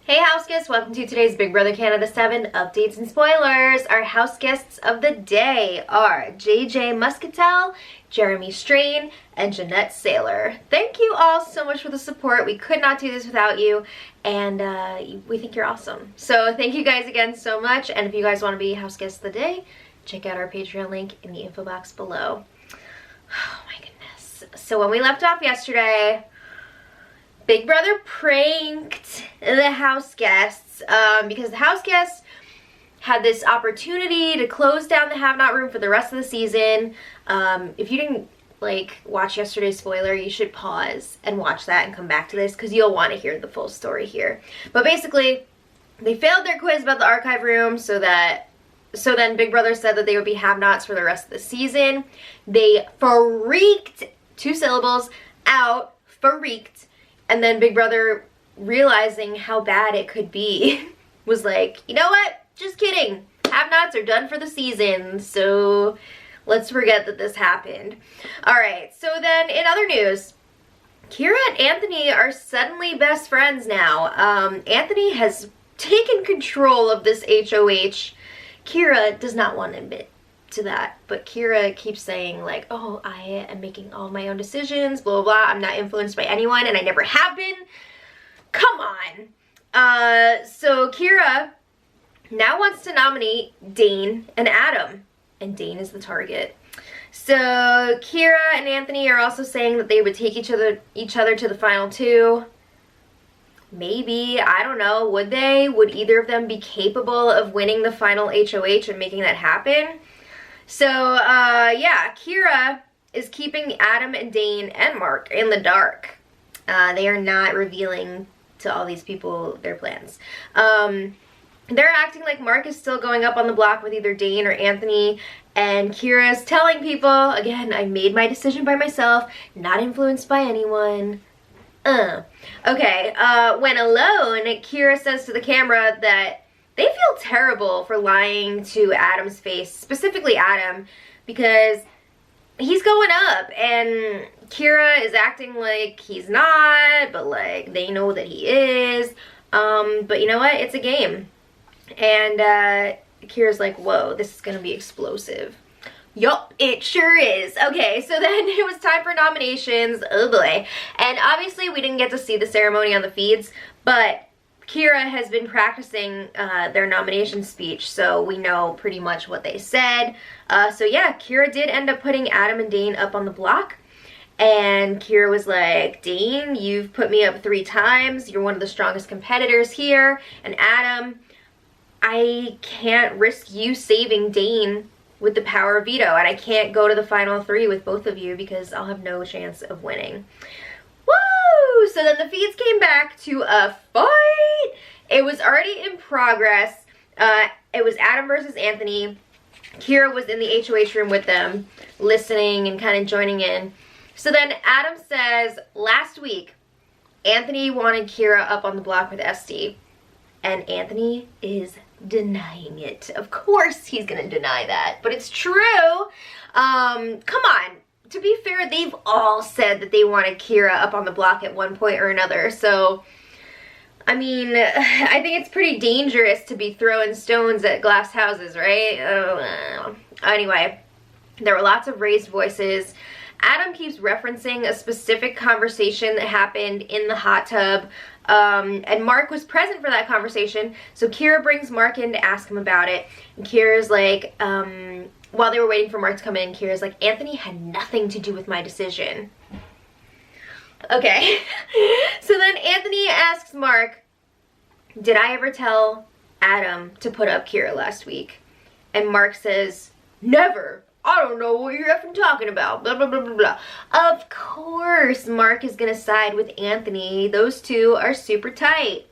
Hey Houseguests, welcome to today's Big Brother Canada 7 updates and spoilers. Our Houseguests of the day are JJ Muscatel, Jeremy Strain, and Jeanette Saylor. Thank you all so much for the support. We could not do this without you, and we think you're awesome. So thank you guys again so much, and if you guys want to be Houseguests of the day, check out our Patreon link in the info box below. Oh my goodness. So when we left off yesterday, Big Brother pranked the Houseguests because the Houseguests had this opportunity to close down the Have Not room for the rest of the season. If you didn't watch yesterday's spoiler, you should pause and watch that and come back to this because you'll want to hear the full story here. But basically, they failed their quiz about the archive room, so then Big Brother said that they would be have-nots for the rest of the season. They freaked, 2 syllables, out, freaked. And then Big Brother, realizing how bad it could be, was like, you know what? Just kidding. Have-nots are done for the season, so let's forget that this happened. Alright, so then in other news, Kira and Anthony are suddenly best friends now. Anthony has taken control of this HOH. Kira does not want to admit to that, but Kira keeps saying like, oh, I am making all my own decisions, blah, blah, blah. I'm not influenced by anyone, and I never have been. Come on. So Kira now wants to nominate Dane and Adam, and Dane is the target. So Kira and Anthony are also saying that they would take each other to the final 2. Maybe, I don't know, would they? Would either of them be capable of winning the final HOH and making that happen? So, yeah, Kira is keeping Adam and Dane and Mark in the dark. They are not revealing to all these people their plans. They're acting like Mark is still going up on the block with either Dane or Anthony, and Kira's telling people, again, I made my decision by myself, not influenced by anyone. Okay, when alone, Kira says to the camera that they feel terrible for lying to Adam's face, specifically Adam, because he's going up and Kira is acting like he's not, but like they know that he is. But you know what? It's a game. And Kira's like, whoa, this is gonna be explosive. Yup, it sure is. Okay, so then it was time for nominations. Oh boy. And obviously we didn't get to see the ceremony on the feeds, but Kira has been practicing their nomination speech, so we know pretty much what they said. So yeah, Kira did end up putting Adam and Dane up on the block. And Kira was like, Dane, you've put me up 3 times. You're one of the strongest competitors here. And Adam, I can't risk you saving Dane with the power of veto. And I can't go to the final 3 with both of you because I'll have no chance of winning. Woo! So then the feeds came back to a fight. It was already in progress. It was Adam versus Anthony. Kira was in the HOH room with them, listening and kind of joining in. So then Adam says, last week, Anthony wanted Kira up on the block with Esty. And Anthony is denying it. Of course he's going to deny that. But it's true. Come on. To be fair, they've all said that they wanted Kira up on the block at one point or another. So, I mean, I think it's pretty dangerous to be throwing stones at glass houses, right? Anyway, there were lots of raised voices. Adam keeps referencing a specific conversation that happened in the hot tub. And Mark was present for that conversation. So Kira brings Mark in to ask him about it. And Kira's like, while they were waiting for Mark to come in, Kira's like, Anthony had nothing to do with my decision. Okay. So then Anthony asks Mark, did I ever tell Adam to put up Kira last week? And Mark says, never. I don't know what you're effing talking about. Blah, blah, blah, blah, blah. Of course, Mark is going to side with Anthony. Those two are super tight.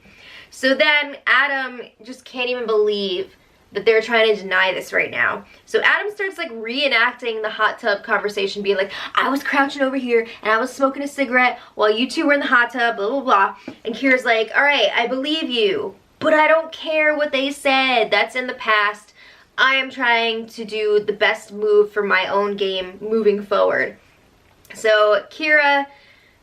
So then Adam just can't even believe that they're trying to deny this right now. So Adam starts like reenacting the hot tub conversation, being like, I was crouching over here and I was smoking a cigarette while you two were in the hot tub, blah, blah, blah. And Kira's like, all right, I believe you, but I don't care what they said. That's in the past. I am trying to do the best move for my own game moving forward. So Kira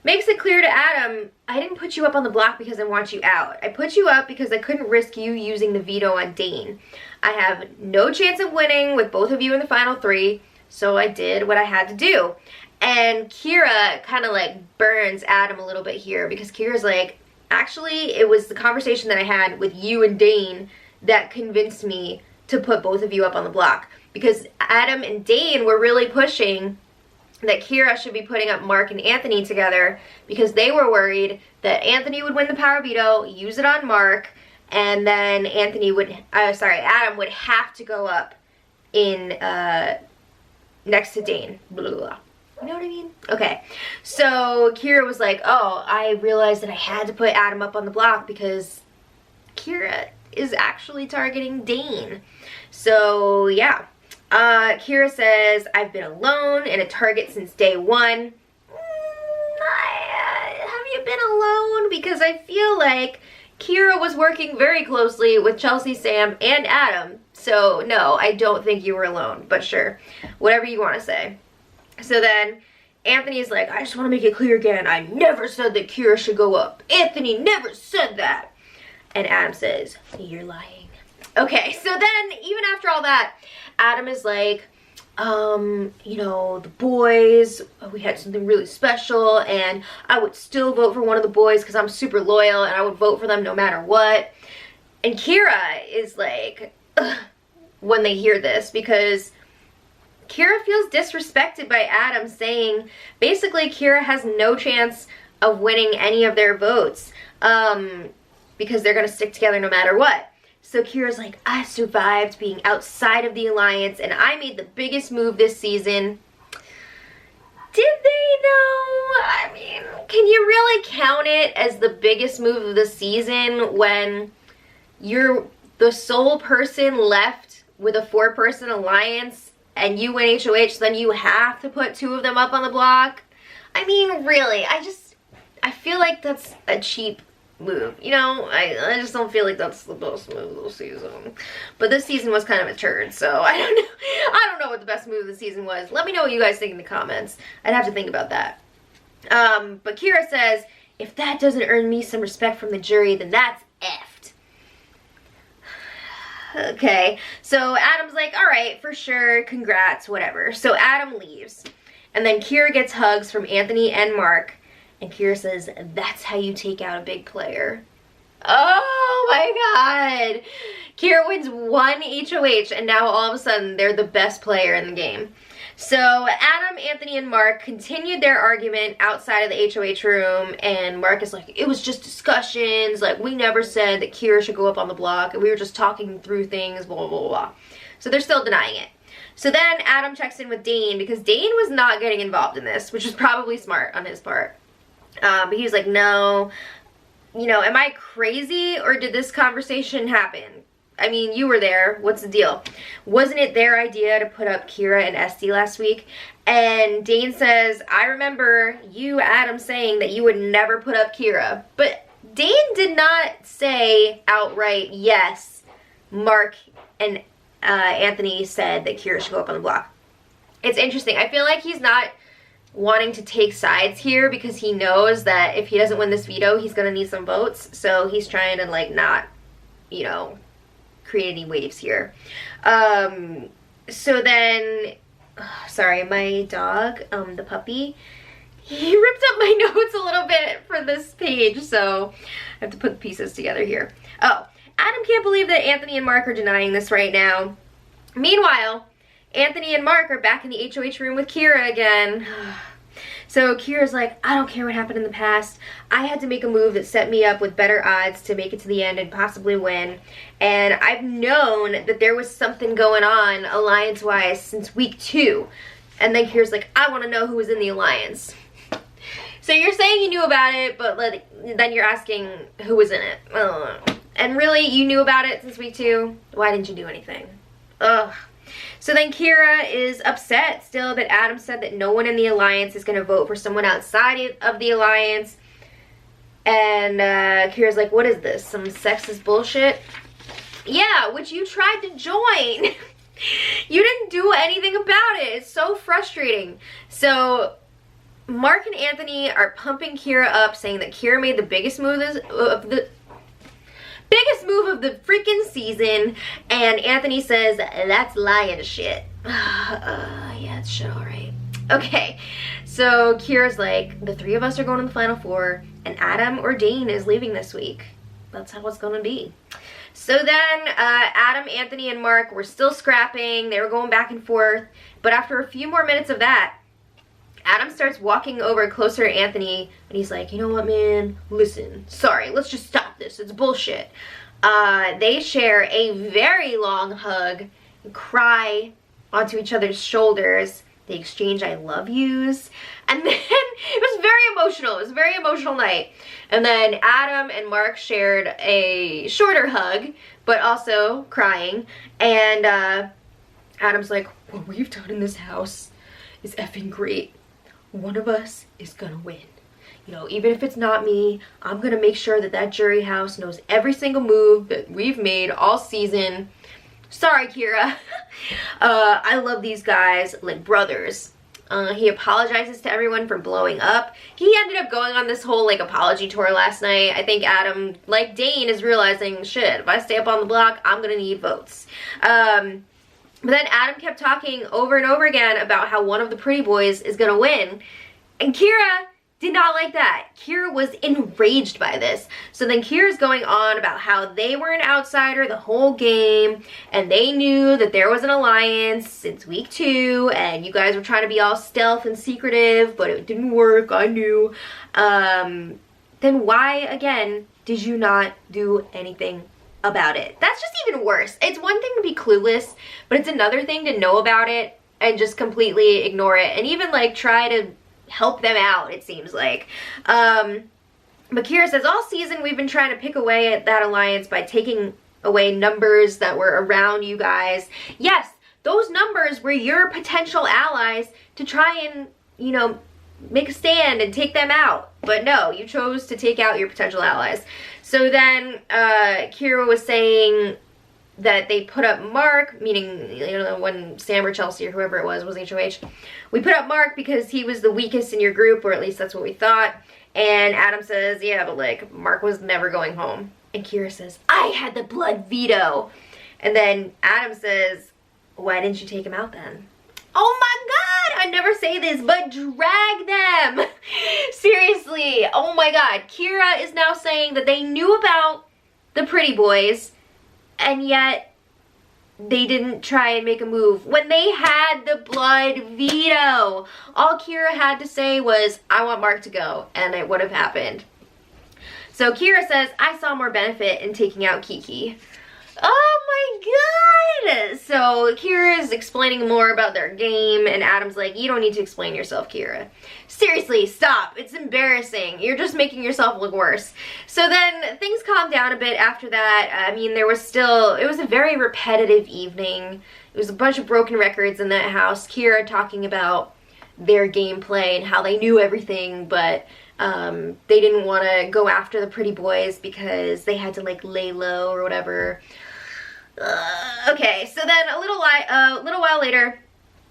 makes it clear to Adam, I didn't put you up on the block because I want you out. I put you up because I couldn't risk you using the veto on Dane. I have no chance of winning with both of you in the final 3, so I did what I had to do. And Kira kind of like burns Adam a little bit here because Kira's like, actually, it was the conversation that I had with you and Dane that convinced me to put both of you up on the block. Because Adam and Dane were really pushing that Kira should be putting up Mark and Anthony together because they were worried that Anthony would win the power veto, use it on Mark, and then Adam would have to go up in next to Dane. Blah, blah, blah. You know what I mean? Okay. So Kira was like, oh, I realized that I had to put Adam up on the block because Kira is actually targeting Dane. So yeah. Kira says, I've been alone and a target since day 1. Have you been alone? Because I feel like Kira was working very closely with Chelsea, Sam, and Adam. So no, I don't think you were alone, but sure, whatever you want to say. So then Anthony's like, I just want to make it clear again, I never said that Kira should go up. Anthony never said that. And Adam says, you're lying. Okay, so then even after all that, Adam is like, you know, the boys, we had something really special, and I would still vote for one of the boys because I'm super loyal, and I would vote for them no matter what. And Kira is like, ugh, when they hear this, because Kira feels disrespected by Adam saying, basically, Kira has no chance of winning any of their votes, because they're going to stick together no matter what. So Kira's like, I survived being outside of the alliance and I made the biggest move this season. Did they though? I mean, can you really count it as the biggest move of the season when you're the sole person left with a 4-person alliance and you win HOH, then you have to put 2 of them up on the block? I mean, really, I feel like that's a cheap move. You know, I just don't feel like that's the best move of the season. But this season was kind of a turd, so I don't know what the best move of the season was. Let me know what you guys think in the comments. I'd have to think about that. But Kira says, if that doesn't earn me some respect from the jury, then that's effed. Okay, so Adam's like, alright, for sure, congrats, whatever. So Adam leaves. And then Kira gets hugs from Anthony and Mark. And Kira says, that's how you take out a big player. Oh my god. Kira wins 1 HOH and now all of a sudden they're the best player in the game. So Adam, Anthony, and Mark continued their argument outside of the HOH room, and Mark is like, it was just discussions, like we never said that Kira should go up on the block, and we were just talking through things, blah, blah, blah, blah. So they're still denying it. So then Adam checks in with Dane because Dane was not getting involved in this, which was probably smart on his part. But he was like, no, you know, am I crazy or did this conversation happen? I mean, you were there. What's the deal? Wasn't it their idea to put up Kira and Esty last week? And Dane says, I remember you, Adam, saying that you would never put up Kira. But Dane did not say outright, yes, Mark and Anthony said that Kira should go up on the block. It's interesting. I feel like he's not wanting to take sides here because he knows that if he doesn't win this veto, he's going to need some votes. So he's trying to, like, not, you know, create any waves here. So then, sorry, my dog, the puppy, he ripped up my notes a little bit for this page, so I have to put the pieces together here. Oh, Adam can't believe that Anthony and Mark are denying this right now. Meanwhile, Anthony and Mark are back in the HOH room with Kira again. So Kira's like, I don't care what happened in the past. I had to make a move that set me up with better odds to make it to the end and possibly win. And I've known that there was something going on alliance-wise since week 2. And then Kira's like, I want to know who was in the alliance. So you're saying you knew about it, but like, then you're asking who was in it. I don't know. And really, you knew about it since week 2? Why didn't you do anything? Ugh. So then Kira is upset still that Adam said that no one in the alliance is going to vote for someone outside of the alliance. And Kira's like, what is this? Some sexist bullshit? Yeah, which you tried to join. You didn't do anything about it. It's so frustrating. So Mark and Anthony are pumping Kira up, saying that Kira made the biggest move of the freaking season, and Anthony says that's lying shit. Yeah, it's shit, all right. Okay, so Kira's like, the three of us are going to the Final Four, and Adam or Dane is leaving this week. That's how it's gonna be. So then Adam, Anthony, and Mark were still scrapping. They were going back and forth, but after a few more minutes of that, Adam starts walking over closer to Anthony, and he's like, you know what, man? Listen, sorry, let's just stop this. It's bullshit. They share a very long hug and cry onto each other's shoulders. They exchange I love yous. And then it was very emotional. It was a very emotional night. And then Adam and Mark shared a shorter hug, but also crying. And Adam's like, what we've done in this house is effing great. One of us is gonna win. You know, even if it's not me, I'm gonna make sure that that jury house knows every single move that we've made all season. Sorry, Kira. I love these guys like brothers. He apologizes to everyone for blowing up. He ended up going on this whole like apology tour last night. I think Adam, like Dane, is realizing, shit, if I stay up on the block, I'm gonna need votes. But then Adam kept talking over and over again about how one of the pretty boys is gonna win. And Kira did not like that. Kira was enraged by this. So then Kira's going on about how they were an outsider the whole game, and they knew that there was an alliance since week 2, and you guys were trying to be all stealth and secretive, but it didn't work, I knew. Then why, again, did you not do anything about it? That's just even worse. It's one thing to be clueless, but it's another thing to know about it and just completely ignore it, and even like try to help them out, it seems like. But Kira says, all season we've been trying to pick away at that alliance by taking away numbers that were around you guys. Yes, those numbers were your potential allies to try and, you know, make a stand and take them out. But no, you chose to take out your potential allies. So then Kira was saying that they put up Mark, meaning, you know, when Sam or Chelsea or whoever it was HOH. We put up Mark because he was the weakest in your group, or at least that's what we thought. And Adam says, yeah, but like, Mark was never going home. And Kira says, I had the blood veto. And then Adam says, why didn't you take him out then? Oh my God, I never say this, but drag them. Seriously, oh my God. Kira is now saying that they knew about the pretty boys, and yet they didn't try and make a move when they had the blood veto. All Kira had to say was, I want Mark to go, and it would have happened. So Kira says, I saw more benefit in taking out Kiki. Oh my God! So Kira is explaining more about their game, and Adam's like, you don't need to explain yourself, Kira. Seriously, stop. It's embarrassing. You're just making yourself look worse. So then things calmed down a bit after that. I mean, there was still, it was a very repetitive evening. It was a bunch of broken records in that house. Kira talking about their gameplay and how they knew everything, but they didn't want to go after the pretty boys because they had to like lay low or whatever. Okay, so then a little while later,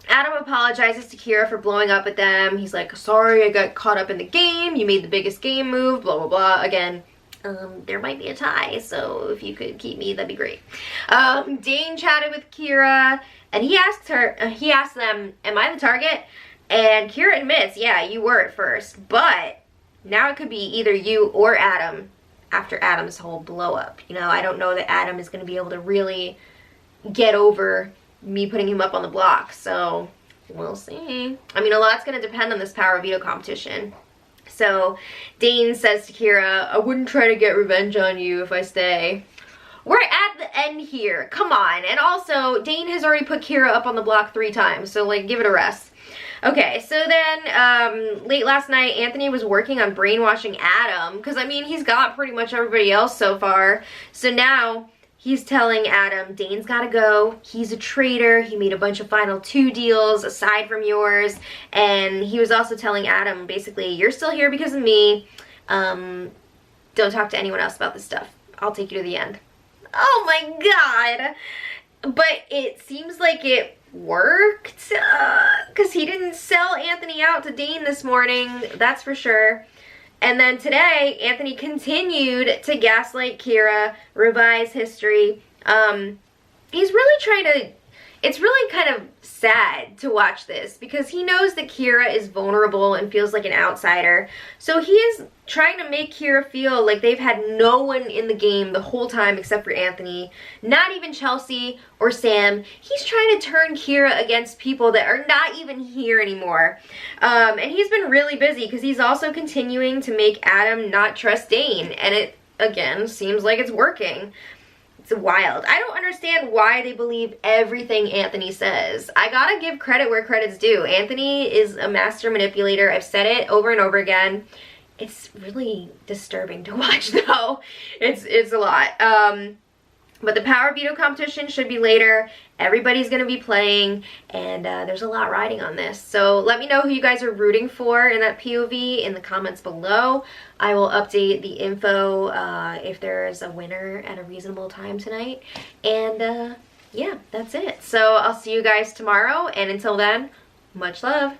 Adam apologizes to Kira for blowing up at them. He's like, sorry, I got caught up in the game. You made the biggest game move, blah, blah, blah. Again, there might be a tie, so if you could keep me, that'd be great. Dane chatted with Kira, and he asked them, am I the target? And Kira admits, yeah, you were at first, but now it could be either you or Adam after Adam's whole blow up. You know, I don't know that Adam is going to be able to really get over me putting him up on the block, so we'll see. I mean, a lot's going to depend on this power veto competition. So Dane says to Kira, I wouldn't try to get revenge on you if I stay. We're at the end here. Come on. And also, Dane has already put Kira up on the block 3 times, so like, give it a rest. Okay, so then late last night, Anthony was working on brainwashing Adam, because I mean, he's got pretty much everybody else so far. So now he's telling Adam, Dane's gotta go, he's a traitor, he made a bunch of Final 2 deals aside from yours, and he was also telling Adam, basically, you're still here because of me, don't talk to anyone else about this stuff, I'll take you to the end. Oh my God! But it seems like it worked, because he didn't sell Anthony out to Dane this morning, that's for sure. And then today, Anthony continued to gaslight Kira, revise history. He's really trying to, it's really kind of sad to watch this because he knows that Kira is vulnerable and feels like an outsider. So he is trying to make Kira feel like they've had no one in the game the whole time except for Anthony, not even Chelsea or Sam. He's trying to turn Kira against people that are not even here anymore. And he's been really busy because he's also continuing to make Adam not trust Dane. And it, again, seems like it's working. It's wild. I don't understand why they believe everything Anthony says. I gotta give credit where credit's due. Anthony is a master manipulator. I've said it over and over again. It's really disturbing to watch though. It's a lot. But the power veto competition should be later. Everybody's gonna be playing, and there's a lot riding on this. So let me know who you guys are rooting for in that POV in the comments below. I will update the info if there's a winner at a reasonable time tonight. And yeah, that's it. So I'll see you guys tomorrow, and until then, much love.